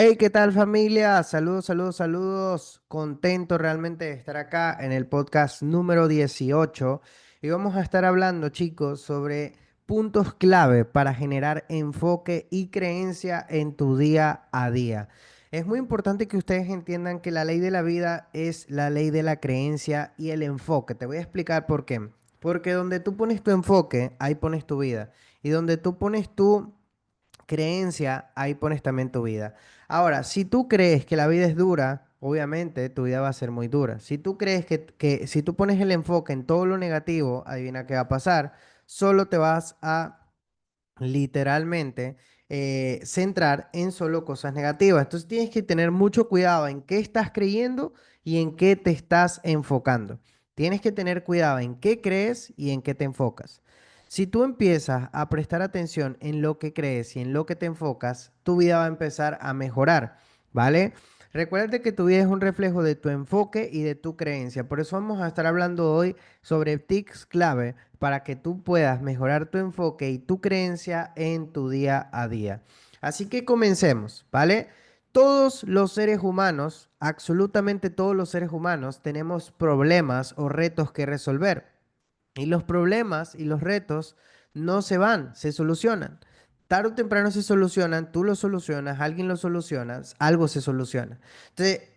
Hey, ¿qué tal familia? Saludos, saludos, saludos. Contento realmente de estar acá en el podcast número 18 y vamos a estar hablando, chicos, sobre puntos clave para generar enfoque y creencia en tu día a día. Es muy importante que ustedes entiendan que la ley de la vida es la ley de la creencia y el enfoque. Te voy a explicar por qué. Porque donde tú pones tu enfoque, ahí pones tu vida. Y donde tú pones tu creencia, ahí pones también tu vida. Ahora, si tú crees que la vida es dura, obviamente tu vida va a ser muy dura. Si tú crees que si tú pones el enfoque en todo lo negativo, adivina qué va a pasar. Solo te vas a literalmente centrar en solo cosas negativas. Entonces tienes que tener mucho cuidado en qué estás creyendo y en qué te estás enfocando. Tienes que tener cuidado en qué crees y en qué te enfocas. Si tú empiezas a prestar atención en lo que crees y en lo que te enfocas, tu vida va a empezar a mejorar, ¿vale? Recuerda que tu vida es un reflejo de tu enfoque y de tu creencia. Por eso vamos a estar hablando hoy sobre tics clave para que tú puedas mejorar tu enfoque y tu creencia en tu día a día. Así que comencemos, ¿vale? Todos los seres humanos, absolutamente todos los seres humanos, tenemos problemas o retos que resolver. Y los problemas y los retos no se van, se solucionan. Tarde o temprano se solucionan, tú lo solucionas, alguien lo soluciona, algo se soluciona. Entonces,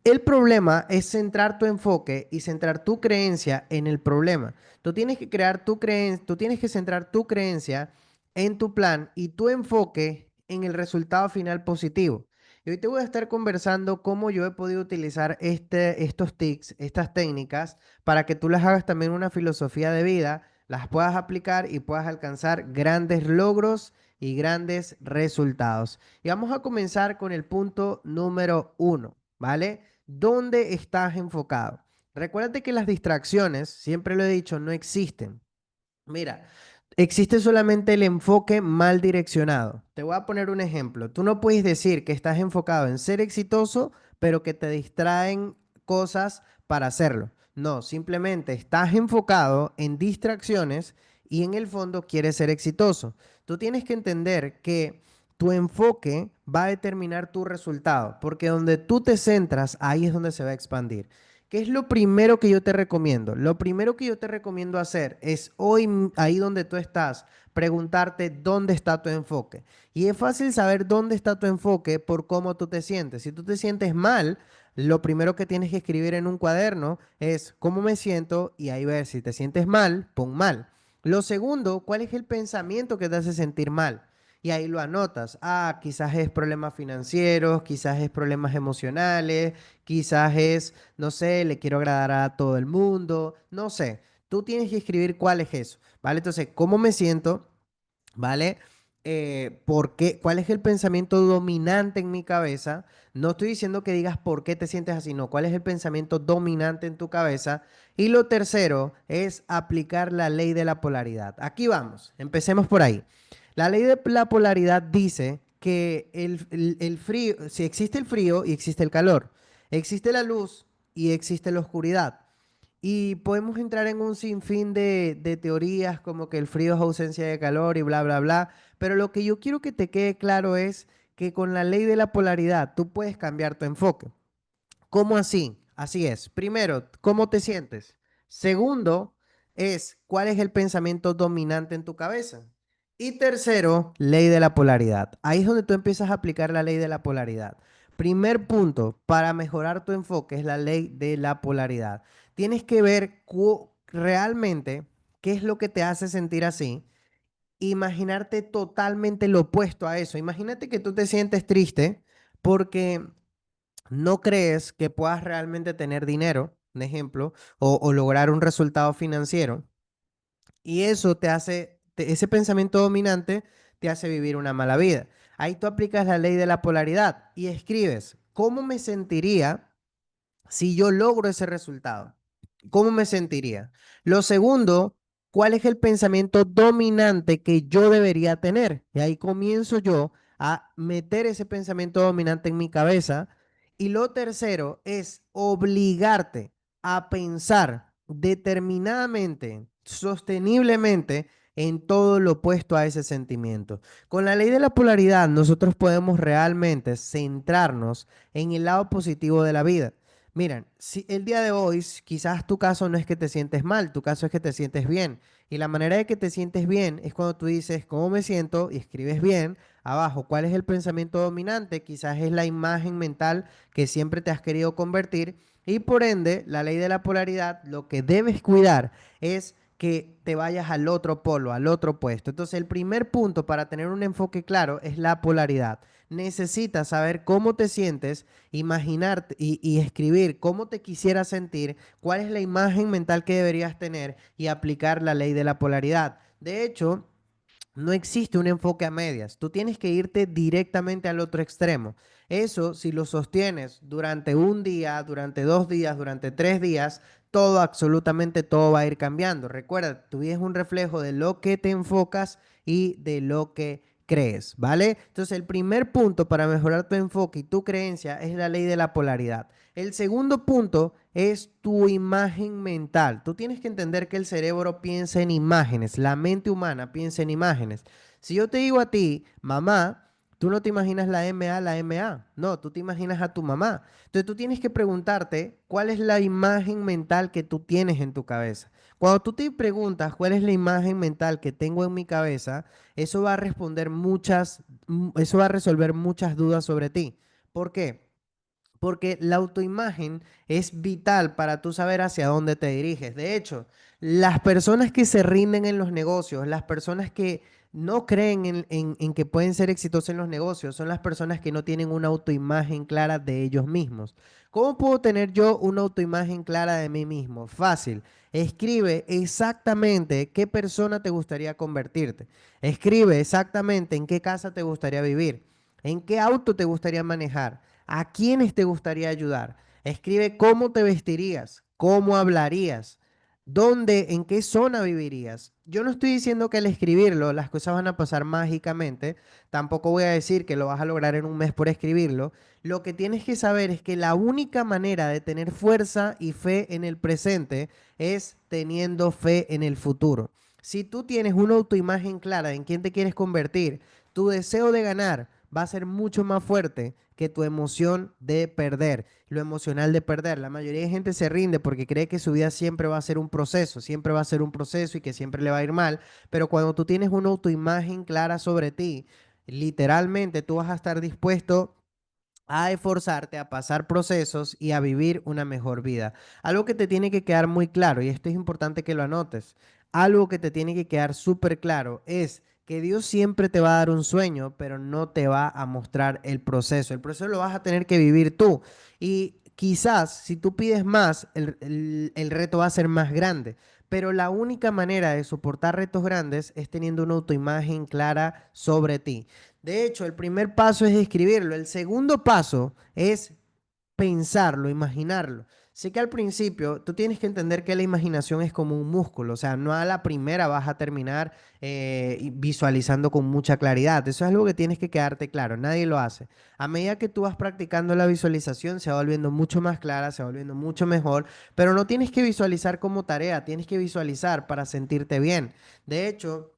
el problema es centrar tu enfoque y centrar tu creencia en el problema. Tú tienes que crear tu creencia, tú tienes que centrar tu creencia en tu plan y tu enfoque en el resultado final positivo. Y hoy te voy a estar conversando cómo yo he podido utilizar estos tics, estas técnicas, para que tú las hagas también una filosofía de vida, las puedas aplicar y puedas alcanzar grandes logros y grandes resultados. Y vamos a comenzar con el punto número uno, ¿vale? ¿Dónde estás enfocado? Recuérdate que las distracciones, siempre lo he dicho, no existen. Mira, existe solamente el enfoque mal direccionado. Te voy a poner un ejemplo. Tú no puedes decir que estás enfocado en ser exitoso, pero que te distraen cosas para hacerlo. No, simplemente estás enfocado en distracciones y en el fondo quieres ser exitoso. Tú tienes que entender que tu enfoque va a determinar tu resultado, porque donde tú te centras, ahí es donde se va a expandir. ¿Qué es lo primero que yo te recomiendo? Lo primero que yo te recomiendo hacer es hoy, ahí donde tú estás, preguntarte dónde está tu enfoque. Y es fácil saber dónde está tu enfoque por cómo tú te sientes. Si tú te sientes mal, lo primero que tienes que escribir en un cuaderno es cómo me siento y ahí ver si te sientes mal, pon mal. Lo segundo, ¿cuál es el pensamiento que te hace sentir mal? Y ahí lo anotas. Ah, quizás es problemas financieros, quizás es problemas emocionales, quizás es, no sé, le quiero agradar a todo el mundo, no sé. Tú tienes que escribir cuál es eso, ¿vale? Entonces, ¿cómo me siento? ¿Vale? ¿Por qué? ¿Cuál es el pensamiento dominante en mi cabeza? No estoy diciendo que digas por qué te sientes así, no. ¿Cuál es el pensamiento dominante en tu cabeza? Y lo tercero es aplicar la ley de la polaridad. Aquí vamos, empecemos por ahí. La ley de la polaridad dice que el frío, si existe el frío y existe el calor, existe la luz y existe la oscuridad. Y podemos entrar en un sinfín de teorías como que el frío es ausencia de calor y bla, bla, bla. Pero lo que yo quiero que te quede claro es que con la ley de la polaridad tú puedes cambiar tu enfoque. ¿Cómo así? Así es. Primero, ¿cómo te sientes? Segundo, es cuál es el pensamiento dominante en tu cabeza. Y tercero, ley de la polaridad. Ahí es donde tú empiezas a aplicar la ley de la polaridad. Primer punto para mejorar tu enfoque es la ley de la polaridad. Tienes que ver realmente qué es lo que te hace sentir así. Imaginarte totalmente lo opuesto a eso. Imagínate que tú te sientes triste porque no crees que puedas realmente tener dinero, un ejemplo, o lograr un resultado financiero, y eso te hace, ese pensamiento dominante te hace vivir una mala vida. Ahí tú aplicas la ley de la polaridad y escribes, ¿cómo me sentiría si yo logro ese resultado? ¿Cómo me sentiría? Lo segundo, ¿cuál es el pensamiento dominante que yo debería tener? Y ahí comienzo yo a meter ese pensamiento dominante en mi cabeza. Y lo tercero es obligarte a pensar determinadamente, sosteniblemente en todo lo opuesto a ese sentimiento. Con la ley de la polaridad, nosotros podemos realmente centrarnos en el lado positivo de la vida. Miren, si el día de hoy, quizás tu caso no es que te sientes mal, tu caso es que te sientes bien. Y la manera de que te sientes bien es cuando tú dices, ¿cómo me siento? Y escribes bien abajo, ¿cuál es el pensamiento dominante? Quizás es la imagen mental que siempre te has querido convertir. Y por ende, la ley de la polaridad, lo que debes cuidar es que te vayas al otro polo, al otro puesto. Entonces, el primer punto para tener un enfoque claro es la polaridad. Necesitas saber cómo te sientes, imaginarte y escribir cómo te quisieras sentir, cuál es la imagen mental que deberías tener y aplicar la ley de la polaridad. De hecho, no existe un enfoque a medias. Tú tienes que irte directamente al otro extremo. Eso, si lo sostienes durante un día, durante 2 días, durante 3 días, todo, absolutamente todo va a ir cambiando. Recuerda, tu vida es un reflejo de lo que te enfocas y de lo que crees, ¿vale? Entonces, el primer punto para mejorar tu enfoque y tu creencia es la ley de la polaridad. El segundo punto es tu imagen mental. Tú tienes que entender que el cerebro piensa en imágenes, la mente humana piensa en imágenes. Si yo te digo a ti, mamá, tú no te imaginas la MA, no, tú te imaginas a tu mamá. Entonces tú tienes que preguntarte cuál es la imagen mental que tú tienes en tu cabeza. Cuando tú te preguntas cuál es la imagen mental que tengo en mi cabeza, eso va a responder eso va a resolver muchas dudas sobre ti. ¿Por qué? Porque la autoimagen es vital para tú saber hacia dónde te diriges. De hecho, las personas que se rinden en los negocios, las personas que no creen en que pueden ser exitosas en los negocios, son las personas que no tienen una autoimagen clara de ellos mismos. ¿Cómo puedo tener yo una autoimagen clara de mí mismo? Fácil. Escribe exactamente qué persona te gustaría convertirte. Escribe exactamente en qué casa te gustaría vivir, en qué auto te gustaría manejar. ¿A quiénes te gustaría ayudar? Escribe cómo te vestirías, cómo hablarías, dónde, en qué zona vivirías. Yo no estoy diciendo que al escribirlo las cosas van a pasar mágicamente. Tampoco voy a decir que lo vas a lograr en un mes por escribirlo. Lo que tienes que saber es que la única manera de tener fuerza y fe en el presente es teniendo fe en el futuro. Si tú tienes una autoimagen clara en quién te quieres convertir, tu deseo de ganar va a ser mucho más fuerte que tu emoción de perder, lo emocional de perder. La mayoría de gente se rinde porque cree que su vida siempre va a ser un proceso, siempre va a ser un proceso y que siempre le va a ir mal, pero cuando tú tienes una autoimagen clara sobre ti, literalmente tú vas a estar dispuesto a esforzarte, a pasar procesos y a vivir una mejor vida. Algo que te tiene que quedar muy claro, y esto es importante que lo anotes, algo que te tiene que quedar súper claro es que Dios siempre te va a dar un sueño, pero no te va a mostrar el proceso. El proceso lo vas a tener que vivir tú. Y quizás si tú pides más, el reto va a ser más grande. Pero la única manera de soportar retos grandes es teniendo una autoimagen clara sobre ti. De hecho, el primer paso es escribirlo. El segundo paso es pensarlo, imaginarlo. Sé que al principio tú tienes que entender que la imaginación es como un músculo, o sea, no a la primera vas a terminar visualizando con mucha claridad. Eso es algo que tienes que quedarte claro, nadie lo hace. A medida que tú vas practicando la visualización, se va volviendo mucho más clara, se va volviendo mucho mejor, pero no tienes que visualizar como tarea, tienes que visualizar para sentirte bien. De hecho,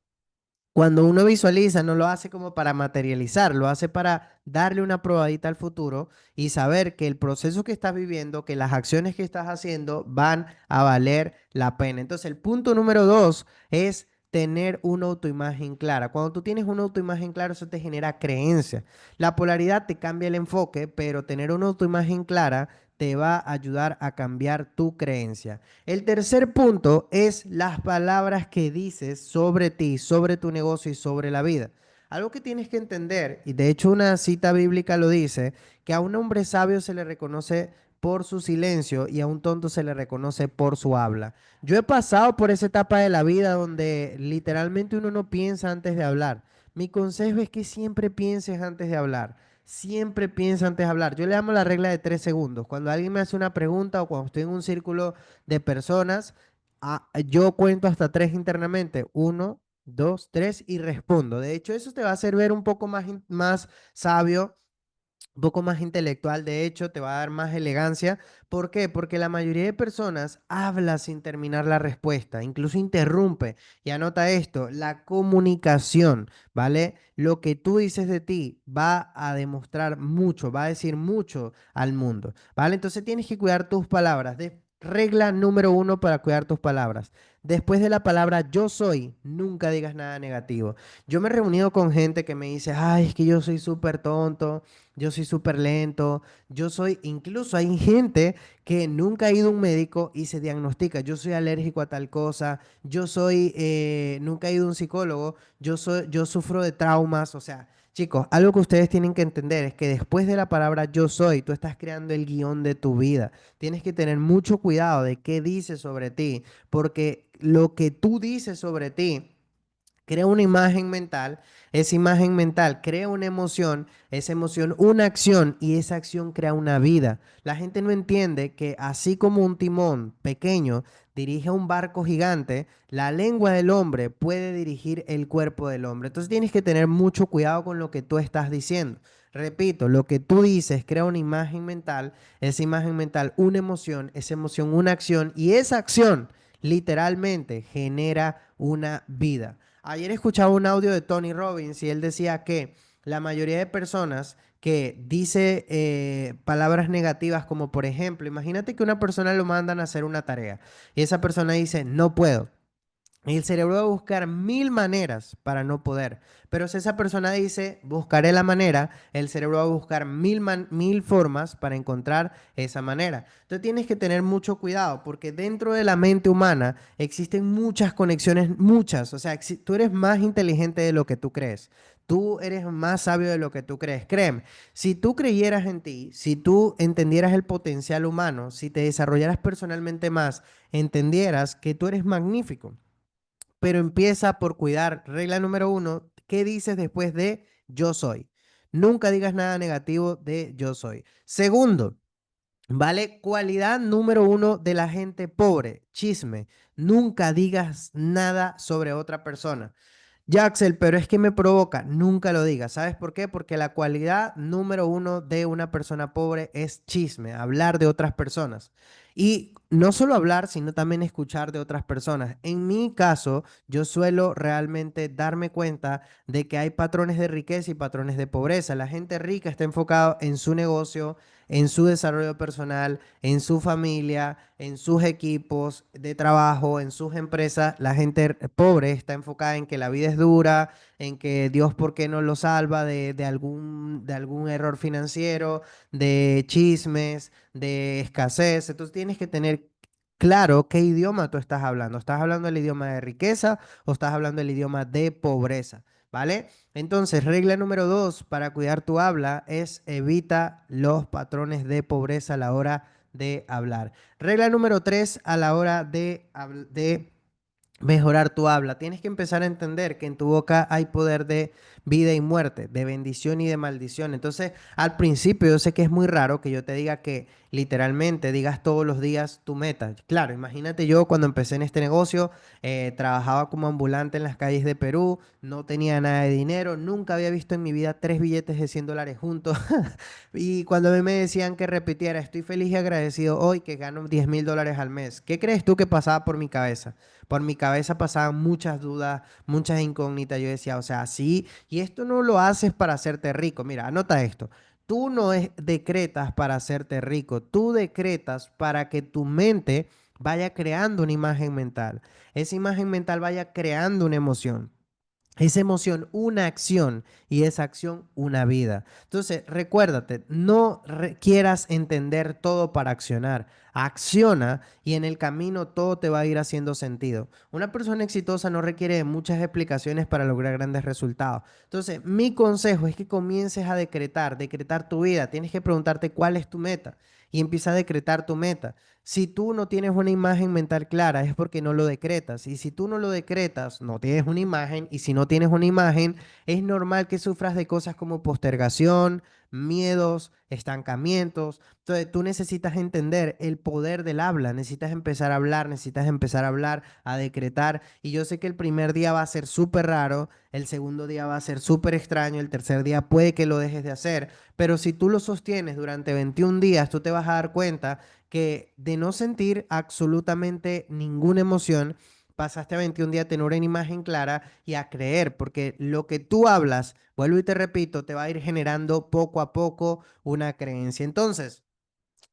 cuando uno visualiza, no lo hace como para materializar, lo hace para darle una probadita al futuro y saber que el proceso que estás viviendo, que las acciones que estás haciendo van a valer la pena. Entonces, el punto número 2 es tener una autoimagen clara. Cuando tú tienes una autoimagen clara, eso te genera creencia. La polaridad te cambia el enfoque, pero tener una autoimagen clara te va a ayudar a cambiar tu creencia. El tercer punto es las palabras que dices sobre ti, sobre tu negocio y sobre la vida. Algo que tienes que entender, y de hecho una cita bíblica lo dice, que a un hombre sabio se le reconoce por su silencio y a un tonto se le reconoce por su habla. Yo he pasado por esa etapa de la vida donde literalmente uno no piensa antes de hablar. Mi consejo es que siempre pienses antes de hablar. Siempre piensa antes de hablar. Yo le llamo la regla de 3 segundos. Cuando alguien me hace una pregunta o cuando estoy en un círculo de personas, yo cuento hasta tres internamente. Uno, dos, tres y respondo. De hecho, eso te va a hacer ver un poco más sabio un poco más intelectual, de hecho, te va a dar más elegancia. ¿Por qué? Porque la mayoría de personas habla sin terminar la respuesta, incluso interrumpe. Y anota esto, la comunicación, ¿vale? Lo que tú dices de ti va a demostrar mucho, va a decir mucho al mundo, ¿vale? Entonces tienes que cuidar tus palabras. Regla número uno para cuidar tus palabras. Después de la palabra yo soy, nunca digas nada negativo. Yo me he reunido con gente que me dice, ay, es que yo soy súper tonto, yo soy súper lento, incluso hay gente que nunca ha ido a un médico y se diagnostica, yo soy alérgico a tal cosa, nunca he ido a un psicólogo, yo sufro de traumas, o sea, chicos, algo que ustedes tienen que entender es que después de la palabra yo soy, tú estás creando el guión de tu vida. Tienes que tener mucho cuidado de qué dices sobre ti, porque lo que tú dices sobre ti crea una imagen mental, esa imagen mental crea una emoción, esa emoción una acción y esa acción crea una vida. La gente no entiende que así como un timón pequeño dirige un barco gigante, la lengua del hombre puede dirigir el cuerpo del hombre. Entonces tienes que tener mucho cuidado con lo que tú estás diciendo. Repito, lo que tú dices crea una imagen mental, esa imagen mental una emoción, esa emoción una acción y esa acción literalmente genera una vida. Ayer escuchaba un audio de Tony Robbins y él decía que la mayoría de personas que dice palabras negativas como por ejemplo, imagínate que una persona lo mandan a hacer una tarea y esa persona dice no puedo. Y el cerebro va a buscar mil maneras para no poder. Pero si esa persona dice, buscaré la manera, el cerebro va a buscar mil formas para encontrar esa manera. Entonces tienes que tener mucho cuidado porque dentro de la mente humana existen muchas conexiones, muchas. O sea, tú eres más inteligente de lo que tú crees. Tú eres más sabio de lo que tú crees. Créeme, si tú creyeras en ti, si tú entendieras el potencial humano, si te desarrollaras personalmente más, entendieras que tú eres magnífico, pero empieza por cuidar. Regla número uno, ¿qué dices después de yo soy? Nunca digas nada negativo de yo soy. Segundo, ¿vale? Cualidad número uno de la gente pobre, chisme. Nunca digas nada sobre otra persona. Jaxel, pero es que me provoca, nunca lo digas. ¿Sabes por qué? Porque la cualidad número uno de una persona pobre es chisme, hablar de otras personas. Y no solo hablar, sino también escuchar de otras personas. En mi caso, yo suelo realmente darme cuenta de que hay patrones de riqueza y patrones de pobreza. La gente rica está enfocada en su negocio, en su desarrollo personal, en su familia, en sus equipos de trabajo, en sus empresas. La gente pobre está enfocada en que la vida es dura, en que Dios por qué no lo salva de algún error financiero, de chismes, de escasez. Entonces tienes que tener claro qué idioma tú estás hablando. ¿Estás hablando el idioma de riqueza o estás hablando el idioma de pobreza? ¿Vale? Entonces, regla número dos para cuidar tu habla es evita los patrones de pobreza a la hora de hablar. Regla número tres a la hora de mejorar tu habla. Tienes que empezar a entender que en tu boca hay poder de vida y muerte, de bendición y de maldición. Entonces, al principio yo sé que es muy raro que yo te diga que literalmente digas todos los días tu meta. Claro, imagínate yo cuando empecé en este negocio, trabajaba como ambulante en las calles de Perú, no tenía nada de dinero, nunca había visto en mi vida tres billetes de $100 juntos. Y cuando a mí me decían que repitiera, estoy feliz y agradecido hoy que gano $10,000 al mes, ¿qué crees tú que pasaba por mi cabeza? Por mi cabeza pasaban muchas dudas, muchas incógnitas. Yo decía, o sea, sí, y esto no lo haces para hacerte rico. Mira, anota esto. Tú no decretas para hacerte rico, tú decretas para que tu mente vaya creando una imagen mental. Esa imagen mental vaya creando una emoción. Esa emoción, una acción y esa acción, una vida. Entonces, recuérdate, no quieras entender todo para accionar. Acciona y en el camino todo te va a ir haciendo sentido. Una persona exitosa no requiere de muchas explicaciones para lograr grandes resultados. Entonces, mi consejo es que comiences a decretar tu vida. Tienes que preguntarte cuál es tu meta y empieza a decretar tu meta. Si tú no tienes una imagen mental clara, es porque no lo decretas. Y si tú no lo decretas, no tienes una imagen. Y si no tienes una imagen, es normal que sufras de cosas como postergación, miedos, estancamientos. Entonces tú necesitas entender el poder del habla, necesitas empezar a hablar, necesitas empezar a hablar, a decretar. Y yo sé que el primer día va a ser súper raro, el segundo día va a ser súper extraño, el tercer día puede que lo dejes de hacer, pero si tú lo sostienes durante 21 días, tú te vas a dar cuenta que de no sentir absolutamente ninguna emoción, pasaste a 21 días a tener una imagen clara y a creer, porque lo que tú hablas, vuelvo y te repito, te va a ir generando poco a poco una creencia. Entonces,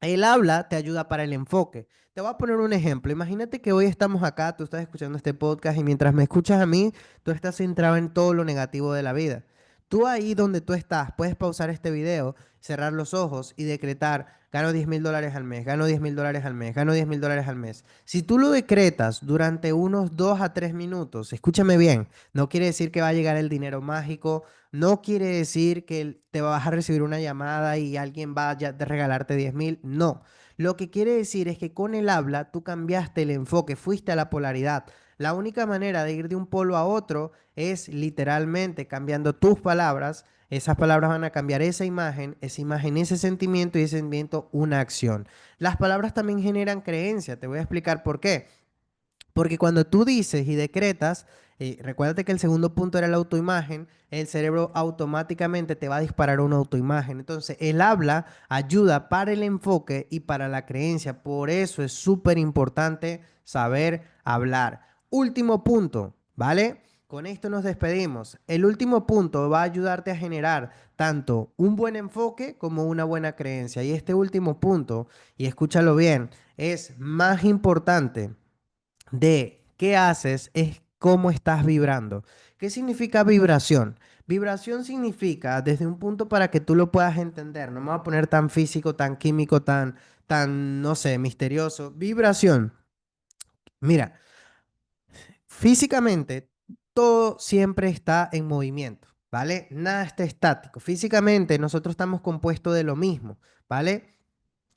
el habla te ayuda para el enfoque. Te voy a poner un ejemplo. Imagínate que hoy estamos acá, tú estás escuchando este podcast y mientras me escuchas a mí, tú estás centrado en todo lo negativo de la vida. Tú ahí donde tú estás, puedes pausar este video, cerrar los ojos y decretar, gano $10,000 al mes, gano $10,000 al mes, gano $10,000 al mes. Si tú lo decretas durante unos 2 a 3 minutos, escúchame bien, no quiere decir que va a llegar el dinero mágico, no quiere decir que te vas a recibir una llamada y alguien va a regalarte 10,000. No. Lo que quiere decir es que con el habla tú cambiaste el enfoque, fuiste a la polaridad. La única manera de ir de un polo a otro es literalmente cambiando tus palabras. Esas palabras van a cambiar esa imagen, ese sentimiento y ese sentimiento una acción. Las palabras también generan creencia. Te voy a explicar por qué. Porque cuando tú dices y decretas, recuérdate que el segundo punto era la autoimagen, el cerebro automáticamente te va a disparar una autoimagen. Entonces, el habla ayuda para el enfoque y para la creencia. Por eso es súper importante saber hablar. Último punto, ¿vale? Con esto nos despedimos. El último punto va a ayudarte a generar tanto un buen enfoque como una buena creencia. Y este último punto, y escúchalo bien, es más importante de qué haces es cómo estás vibrando. ¿Qué significa vibración? Vibración significa, desde un punto para que tú lo puedas entender, no me voy a poner tan físico, tan químico, tan, no sé, misterioso. Vibración. Mira, físicamente todo siempre está en movimiento, ¿vale? Nada está estático. Físicamente nosotros estamos compuestos de lo mismo, ¿vale?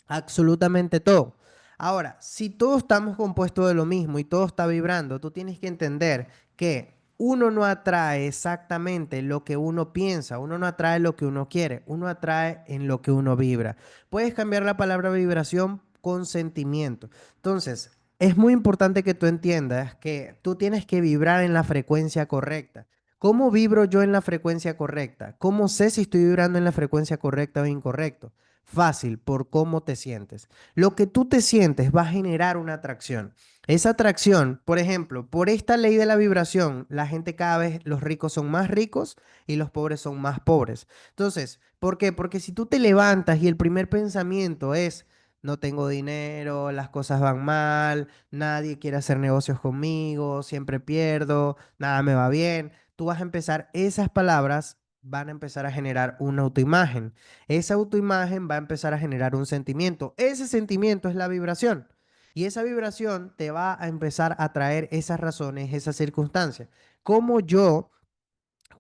Absolutamente todo. Ahora, si todos estamos compuestos de lo mismo y todo está vibrando, tú tienes que entender que uno no atrae exactamente lo que uno piensa, uno no atrae lo que uno quiere, uno atrae en lo que uno vibra. Puedes cambiar la palabra vibración con sentimiento. Entonces, es muy importante que tú entiendas que tú tienes que vibrar en la frecuencia correcta. ¿Cómo vibro yo en la frecuencia correcta? ¿Cómo sé si estoy vibrando en la frecuencia correcta o incorrecto? Fácil, por cómo te sientes. Lo que tú te sientes va a generar una atracción. Esa atracción, por ejemplo, por esta ley de la vibración, la gente cada vez, los ricos son más ricos y los pobres son más pobres. Entonces, ¿por qué? Porque si tú te levantas y el primer pensamiento es, no tengo dinero, las cosas van mal, nadie quiere hacer negocios conmigo, siempre pierdo, nada me va bien, tú vas a empezar, esas palabras van a empezar a generar una autoimagen. Esa autoimagen va a empezar a generar un sentimiento. Ese sentimiento es la vibración. Y esa vibración te va a empezar a traer esas razones, esas circunstancias. ¿Cómo yo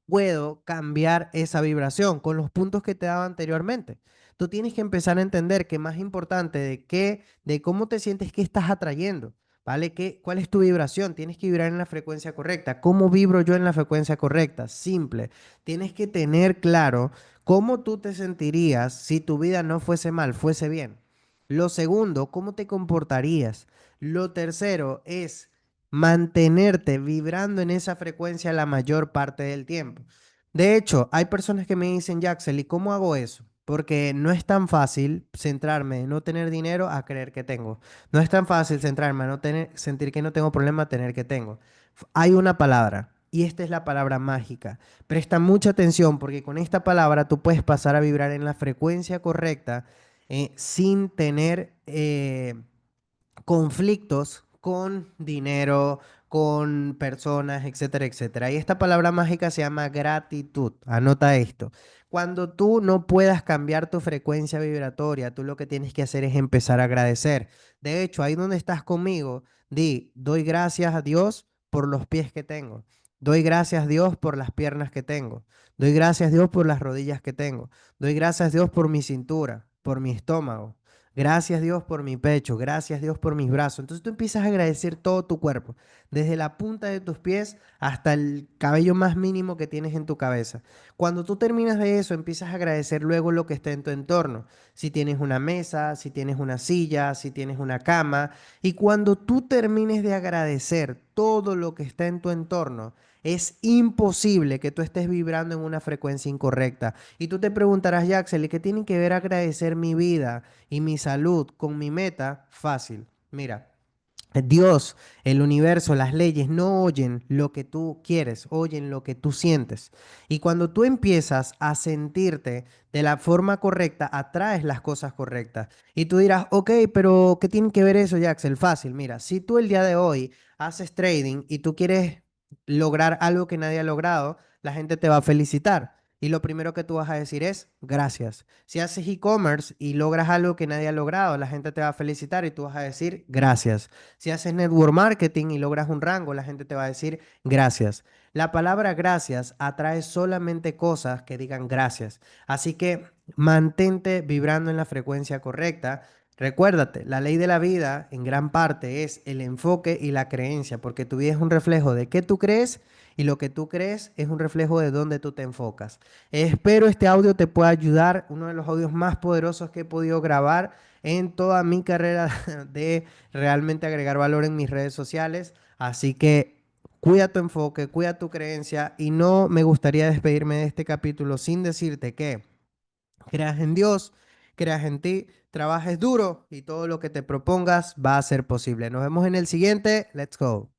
puedo cambiar esa vibración con los puntos que te daba anteriormente? Tú tienes que empezar a entender que más importante de cómo te sientes, qué estás atrayendo, ¿vale? ¿Cuál es tu vibración? Tienes que vibrar en la frecuencia correcta. ¿Cómo vibro yo en la frecuencia correcta? Simple. Tienes que tener claro cómo tú te sentirías si tu vida no fuese mal, fuese bien. Lo segundo, ¿cómo te comportarías? Lo tercero es mantenerte vibrando en esa frecuencia la mayor parte del tiempo. De hecho, hay personas que me dicen, Jaxel, ¿y cómo hago eso? Porque no es tan fácil centrarme en no tener dinero a creer que tengo. No es tan fácil centrarme a no tener, sentir que no tengo problema a tener que tengo. Hay una palabra, y esta es la palabra mágica. Presta mucha atención porque con esta palabra tú puedes pasar a vibrar en la frecuencia correcta sin tener conflictos con dinero, con personas, etcétera, etcétera. Y esta palabra mágica se llama gratitud. Anota esto. Cuando tú no puedas cambiar tu frecuencia vibratoria, tú lo que tienes que hacer es empezar a agradecer. De hecho, ahí donde estás conmigo, doy gracias a Dios por los pies que tengo. Doy gracias a Dios por las piernas que tengo. Doy gracias a Dios por las rodillas que tengo. Doy gracias a Dios por mi cintura, por mi estómago. Gracias Dios por mi pecho, gracias Dios por mis brazos. Entonces tú empiezas a agradecer todo tu cuerpo, desde la punta de tus pies hasta el cabello más mínimo que tienes en tu cabeza. Cuando tú terminas de eso, empiezas a agradecer luego lo que está en tu entorno. Si tienes una mesa, si tienes una silla, si tienes una cama. Y cuando tú termines de agradecer todo lo que está en tu entorno, es imposible que tú estés vibrando en una frecuencia incorrecta. Y tú te preguntarás, Jaxel, ¿y qué tiene que ver agradecer mi vida y mi salud con mi meta? Fácil. Mira. Dios, el universo, las leyes no oyen lo que tú quieres, oyen lo que tú sientes. Y cuando tú empiezas a sentirte de la forma correcta, atraes las cosas correctas. Y tú dirás, ok, pero ¿qué tiene que ver eso, Jaxel? Fácil, mira, si tú el día de hoy haces trading y tú quieres lograr algo que nadie ha logrado, la gente te va a felicitar. Y lo primero que tú vas a decir es gracias. Si haces e-commerce y logras algo que nadie ha logrado, la gente te va a felicitar y tú vas a decir gracias. Si haces network marketing y logras un rango, la gente te va a decir gracias. La palabra gracias atrae solamente cosas que digan gracias. Así que mantente vibrando en la frecuencia correcta. Recuérdate, la ley de la vida en gran parte es el enfoque y la creencia, porque tu vida es un reflejo de qué tú crees y lo que tú crees es un reflejo de dónde tú te enfocas. Espero este audio te pueda ayudar, uno de los audios más poderosos que he podido grabar en toda mi carrera de realmente agregar valor en mis redes sociales. Así que cuida tu enfoque, cuida tu creencia y no me gustaría despedirme de este capítulo sin decirte que creas en Dios, creas en ti, trabajes duro y todo lo que te propongas va a ser posible. Nos vemos en el siguiente. Let's go.